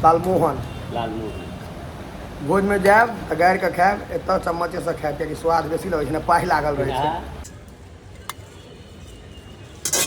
लालमोहन लालमोहन भोज में जायब तो गाड़ि के खायब एतऽ चम्मचे से खायब कियाकि स्वाद बेसी लगै छै ने पाइ लागल रहै छै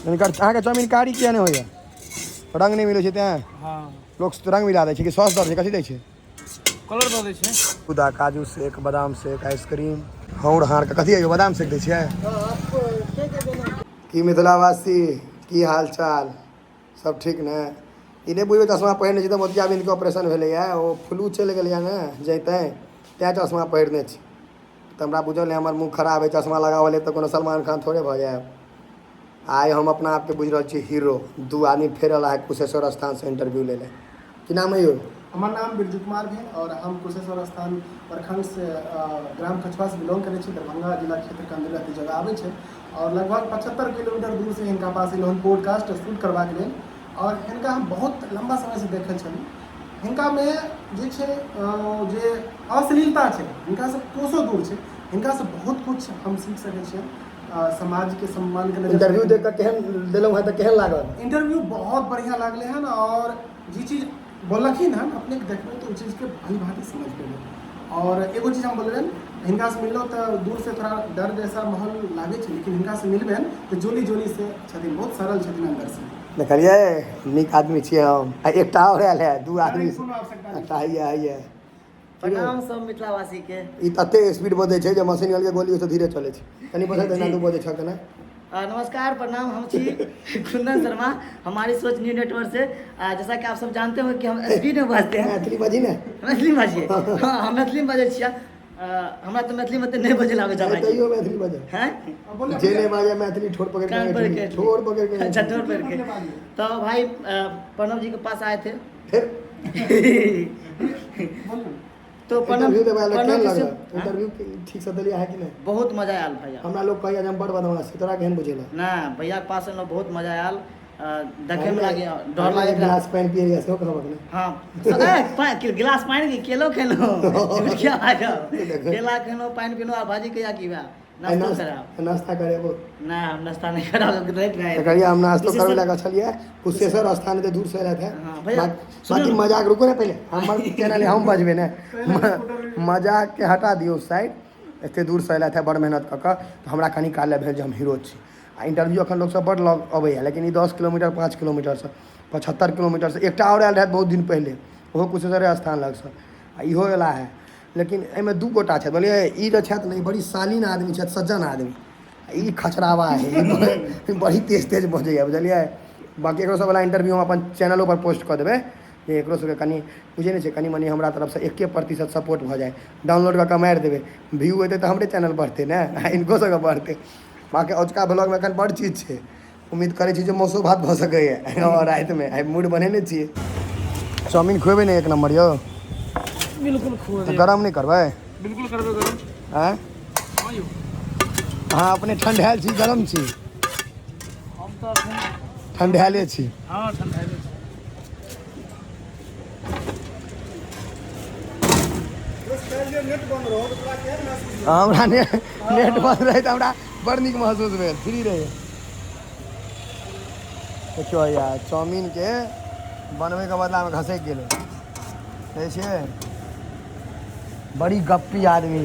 अहाँके चाउमीन कारी किया नहि होइए रंग नहीं मिले तें हाँ लोग रंग मिला दे कि सॉस दे कथी दै छै कलर दऽ दै छै खुदा काजू शेक बादाम शेक आइसक्रीम हौर हार के कथी है बादाम शेक दै छियै की मिथिलावासी की हाल चाल सब ठीक ने ई नहीं बुझबै चश्मा पहिरने छी तऽ मोतियाबिंदके ऑपरेशन भेलैए ओ फ्लू चलि गेलैए ने जैतै तैँ चश्मा पहिरने छी तऽ हमरा बुझल है हमर मुँह खराब है चश्मा लगावल है तऽ कोनो सलमान खान थोड़े भऽ जायब आइ हम अपना आपके बुझ रहा छी हीरो दू आदमी फेर अला है कुशेश्वर स्थान से इंटरव्यू ले लें कि नाम है यो हमार नाम बिरजू कुमार है और हम कुशेश्वर स्थान प्रखंड से ग्राम कछुआ से बिलोंग करै छी दरभंगा जिला क्षेत्र के अंतर्गत जगह आबै छै और लगभग 75 किलोमीटर दूर से हिनका पास एलहुँ पॉडकास्ट शूट करबाक लेल और हिनका हम बहुत लंबा समय से देखै छलहुँ हिनका में जे छै जे अश्लीलता छै हिनका से कोसों दूर छै हिनका से बहुत कुछ हम सीख सकै छियै समाज के सम्मान के इंटरव्यू देख कर केहन देलहुँ है तऽ केहन लागल इंटरव्यू बहुत बढ़िया लागले हन और जी चीज बोलखिन हन अपने देखबै तो चीज के भली भांति समझ पेबै और एगो चीज हम बोलबेन हिनका से मिललो तो दूर से थोड़ा डर जैसा माहौल लागे छै लेकिन हिनका से मिलबेन तो जोली जोली से छथिन बहुत सरल छथिन अंदर से देखलिए नीक आदमी छियै हम एकटा और आयल है दू आदमी एकटा है प्रणाम सब मिथिलावासी के ई तते स्पीड बजे छै जे मशीन वाले गोली से धीरे चले छै कनी बजे देना तू बजे छ ना नमस्कार प्रणाम हम छी कुंदन शर्मा हमारी सोच न्यू नेटवर्क से जैसा कि आप सब जानते हो कि हम स्पीड में बजते हैं मैथिली बजी ने मैथिली बाजिए हाँ हम मैथिली में बजै छियै हमरा तो मैथिली में नहीं बजे लागे जा तैयो मैथिली बजे हैं जे नहीं बाजे मैथिली ठोर पकड़ के ठोर पकड़ के अच्छा ठोर पकड़ के तो भाई प्रणव जी के पास आए थे फिर तो इंटरव्यू ठीक से दिलिया है कि नहीं बहुत मजा आयल भैया हमरा लोग कहैया हम बड़ बदमाश छी तोरा केहन बुझेला ना भैया के पास में बहुत मजा आयल देखे में लागे डर लागे गिलास पानी पिए या सो कहबक ने हां गिलास पानी की केलो खेलो क्या आया केला खेलो पानी पीनो और भाजी के या की बा नाश्ता करेबो ना हम नाश्ता नहीं कराओ रेट गए तो करिए हम नाश्ता करवे लगा चलिए कुशेश्वर स्थान के दूर से रहते हैं बाकी मजाक रुको ना पहले हमर चैनल हम बजबे ना मजाक के हटा दियो उस साइड एते दूर से आयल थे बड़ मेहनत क तो हमरा कनी काल भेल जे हम हीरो छी आ इंटरव्यू अखन लोग सब बड़ लग अबैया लेकिन ई 10 किलोमीटर 5 किलोमीटर से 75 किलोमीटर से एकटा और आयल रहत बहुत दिन पहले ओहो कुशेश्वर स्थान लग से आ इहो एला है लेकिन एमे दू गोटा छै बोलिए ई जे छथि ने बड़ी शालीन आदमी छथि सज्जन आदमी ई खचरावा है बड़ी तेज तेज बजैया बुझलिए बाकी एकरो सब वाला इंटरव्यू हम अपन चैनलो पर पोस्ट कर देबै जे एकरो सबके कनी बुझे नहीं छै कनी मनी हमरा तरफ से 1% सपोर्ट भ जाए डाउनलोड कऽ के मारि देबै व्यू एतै तऽ हमरे चैनल बढ़तै ने इनको सबके बढ़तै बाकी अजुका ब्लॉग में एखन बड़ चीज छै उम्मीद करै छी जे मौसो भात भऽ सकैए और राति में आइ मूड बनेने छियै चाउमीन खुएबै ने एक नंबर यौ बिल्कुल खुआ तो गरम नहीं करबै बिल्कुल करबे गरम हैं हां यो हाँ अपने ठंडायल छी गरम छी हम तो ठंडायले छी हां ठंडायले छी हमरा नेट बंद रहे तो हमरा बड़ नीक महसूस भेल फ्री रहे देखियो यार चाउमीन के बनवे के बदला में घसक गेलै देखै छियै बड़ी गप्पी आदमी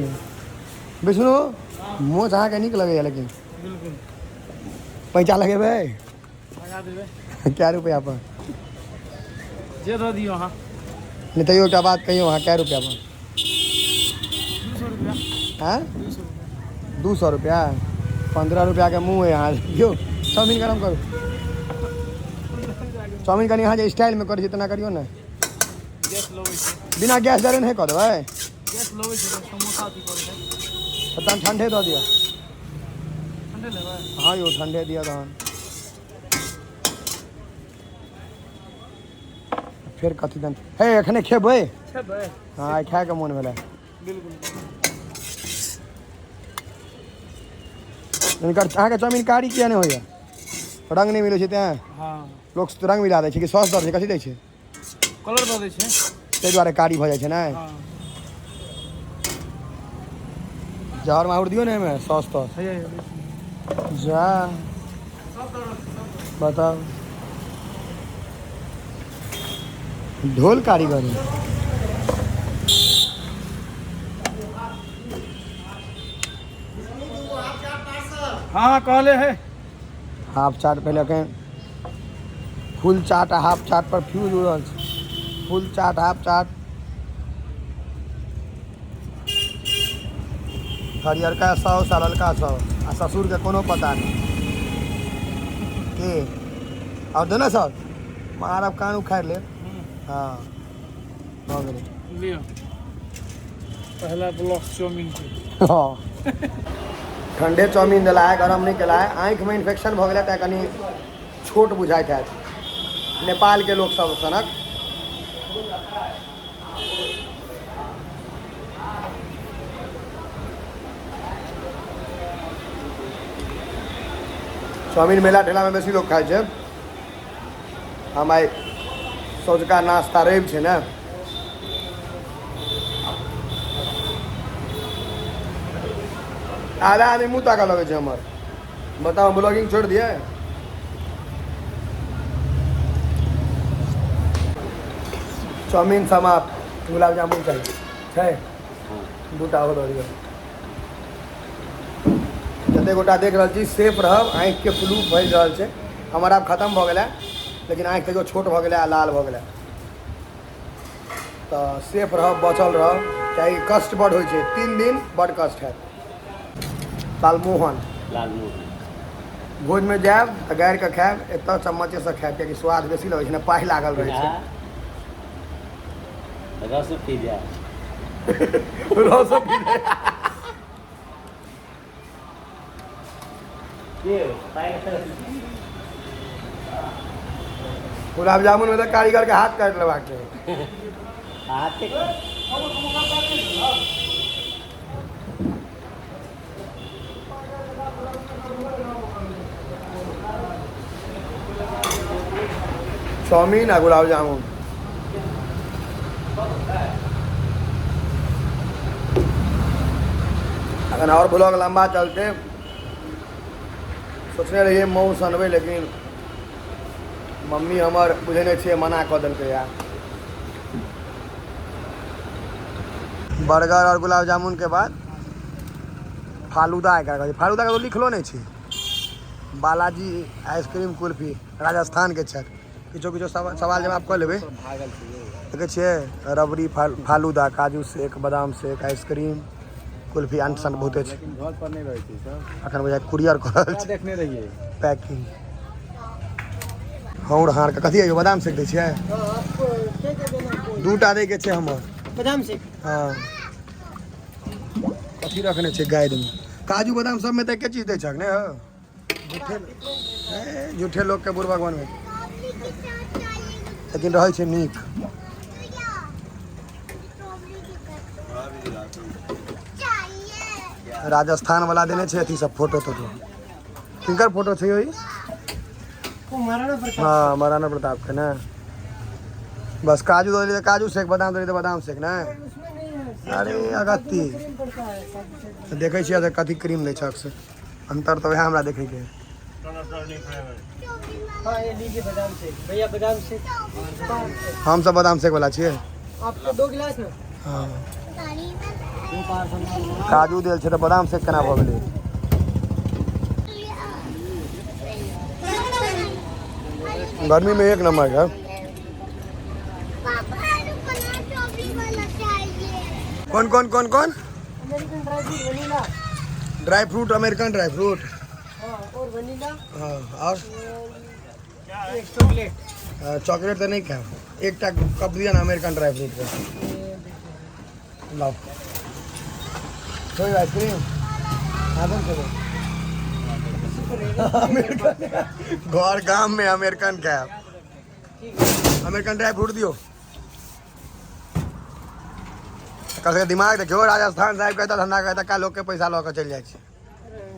विष्णु मोच अहाँके नीक लगैया लेकिन बिल्कुल पैसा लगेबै लगा देबै क्या रुपया पर जे दऽ दियौ अहाँ नहीं तैयो एकटा बात कहियो अहाँ क्या रुपया पर 200 रुपया हैं 200 रुपया 15 रुपया के मुँह है यहाँ यो चाउमीन गरम करू चाउमीन कनी यहाँ जे स्टाइल में करी इतना करियो ना गैस लबै छै बिना गैस जरे नहीं कर देबै गैस लबै छै समोसा अथी करै छै तहन ठंडे दऽ दिअ ठंडे लेबै हाँ यो ठंडे दिअ तहन फिर कथी दन हे एखने खेबै खेबै हाँ आइ खाएके मोन भेलै बिल्कुल अहाँके चाउमीन कारी किया नहीं होइए रंग नहीं मिलै छै तें हां लोग रंग मिला दै छै कि सॉस दऽ दै छै कथी दै छै कलर दऽ दै छै ताहि दुआरे कारी भऽ जाइ छै ने हां जहर माहुर दियो ने एहिमे सॉस तॉस है जा बताओ ढोल कारीगरी। हाँ कहले है। हाफ चाट पहले कहें फुल चाट आ हाफ चाट पर फ्यूज उड़ल छै। फुल चाट हाफ चाट हरियरका 100 साललका 100 आ ससुर के कोनो पता नहीं के और दो ना सर मारब कान उखाड़ ले। हाँ हो गेलै लियो पहला ब्लॉक चाउमीन के। हाँ ठंडे चाउमीन दिला है गरम नहीं केला है। आँख में इन्फेक्शन भऽ गेलै तऽ कनी छोट बुझाइत हैत नेपाल के लोग सब सनक। चाउमीन मेला ठेला में बेसी लोग खाइ छै। हम आइ सँझुका नाश्ता रवि छै ने आधा आदमी मुँह ताकऽ लगे छै हमर। बताओ ब्लॉगिंग छोड़ दिए। चाउमीन समाप्त गुलाब जामुन चाहिए छै दूटा हो दऽ दियौ। जतेक गोटा देख रहल छी सेफ रहब। आँखिके फ्लू फैल रहल छै हमर आब खत्म भऽ गेलै लेकिन आँखि तैयो छोट भऽ गेलै आ लाल भऽ गेलै। तऽ सेफ रहब बचल रहब किएकि कष्ट बड्ड होइ छै 3 दिन बड्ड कष्ट हैत। लालमोहन भोजमे जायब तऽ गाड़ि कऽ खायब एतऽ चम्मचेसँ खायब किएकि स्वाद बेसी लगै छै ने पाइ लागल रहै छै। रस पी जा रस पी जा। गुलाब जामुन में तो कारीगर के हाथ काट लेबाक चाही। चाउमीन आ गुलाब जामुन अगर और ब्लॉग लंबा चलते सोचने रहिए मऊ सनबे लेकिन मम्मी हमर बुझे नहीं छे मना कऽ देलकै यार। बर्गर और गुलाब जामुन के बाद फालूदा एकरा कहै छै। फालूदा के तो लिखलो नहीं छे। बालाजी आइसक्रीम कुल्फी राजस्थान के छथि। किछो किछो सवाल जवाब कऽ लेबै। देखै छियै रबड़ी फालूदा काजू शेक बादाम शेक आइसक्रीम कुल्फी अंट सन बहुते छै। घर पर नहीं रहै छै सब अखन बुझाइ कुरियर करल छै देखने रहिए पैकिंग। हौर हार के कथी है बादाम शेक दै छियै। दूटा दै के छै हमर बादाम शेक। हाँ कथी रखने छै गाइड में काजू बादाम सब में तो एके चीज दै छक ने हो। झूठे लोग के बुढ़ भगवान में लेकिन रहै छै नीक। राजस्थान वाला देने छे अथी सब फोटो तो किनकर फोटो छै ओई। हाँ महाराणा प्रताप के ना। बस काजू दे दे काजू शेक बादाम दे दे बादाम शेक ना। अरे अगत्ती देखे छियै तऽ कथी क्रीम लै छक से अंतर तो वह हमरा देखे के। हाँ ये लीजिए बादाम शेक भैया बादाम शेक। हम सब बादाम शेक वाला छियै। आपको 2 गिलास ना। हाँ काजू देल छै तऽ बादाम शेक केना भऽ गेलै। गर्मी में एक नंबर है। कौन कौन कौन कौन dry fruit American dry fruit और वनीला हाँ और एक चॉकलेट। चॉकलेट तो नहीं खा एक कप दिया ना अमेरिकन ड्राई फ्रूट का। लाओ कोई आइसक्रीम घर गांव में American cap American dry fruit दियो। कल दिमाग देखियो राजस्थान साहब कहता धंधा कहता का लोग के पैसा लऽ के चल जाए।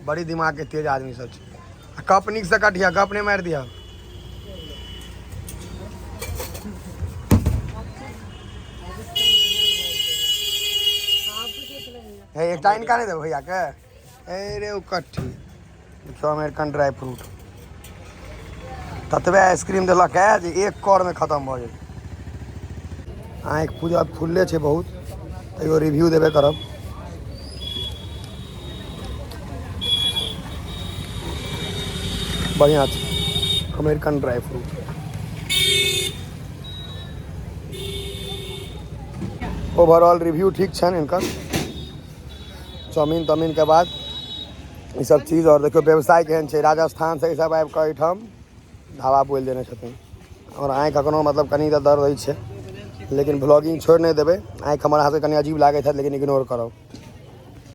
बड़ी दिमाग के तेज आदमी सब छै। कप नीक से कटिया कप नहीं मार दिया। एक टाइम का नहीं दे भैया के अरे वो कट्ठी देखो अमेरिकन ड्राई फ्रूट ततबे आइसक्रीम दिलक है जे एक कौर में खत्म भ जाए। आँखि पूजा फुलले छै बहुत, तैयो रिव्यू देबे करब। बढ़िया छै American dry fruit. Overall review ठीक छनि इनकर। चाउमीन ताउमीन के बाद ई सब चीज़, और देखियो व्यवसाय केहन छै। राजस्थान से सब आबि कऽ एहिठाम ढाबा बोलि देने छथिन। और आँखि एखनो मतलब कनि तऽ दर्द होइ छै, लेकिन ब्लॉगिंग छोड़ि नहि देबै। आँखि हमर अहाँसँ कनि अजीब लागैत हैत, लेकिन इग्नोर करब।